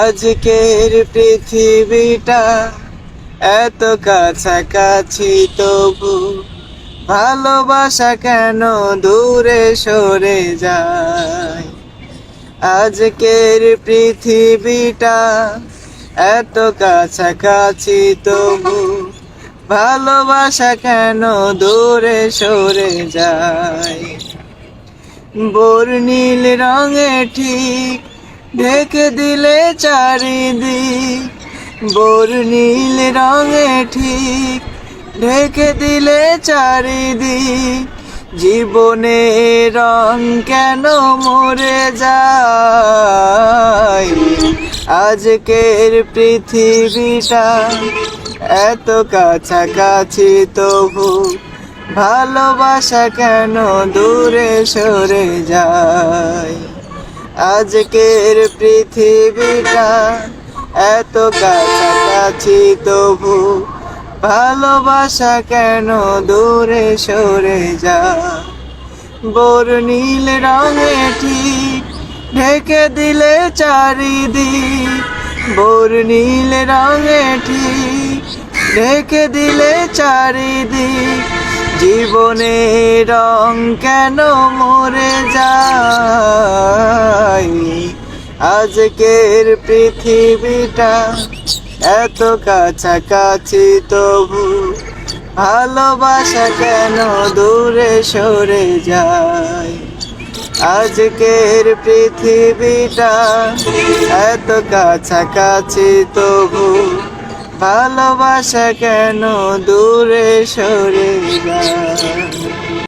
আজকের পৃথিবীটা এত কাছাকাছি, তবু ভালোবাসা কেন দূরে সরে যায়? আজকের পৃথিবীটা এত কাছাকাছি, তবু ভালোবাসা কেন দূরে সরে যায়? বর্ণিল রঙে ঠিক ঢেকে দিলে চারিদিক, বর্ণিল রঙে ঠিক ঢেকে দিলে চারিদিক, জীবনের রং কেন মরে যায়? আজকের পৃথিবীটা এত কাছাকাছি, তবু ভালোবাসা কেন দূরে সরে যায়? আজকের পৃথিবীটা এত কাছাকাছি, তবু ভালোবাসা কেন দূরে সরে যায়? বর্ণিল রঙে ঠিক ঢেকে দিলে চারিদিক, বর্ণিল রঙে ঠিক ঢেকে দিলে চারিদিক, জীবনের রং কেন মরে যায়? আজকের পৃথিবীটা এত কাছাকাছি, তবু ভালোবাসা কেন দূরে সরে যায়? আজকের পৃথিবীটা এত কাছাকাছি, তবু ভালোবাসা কেন দূরে সরে যায়?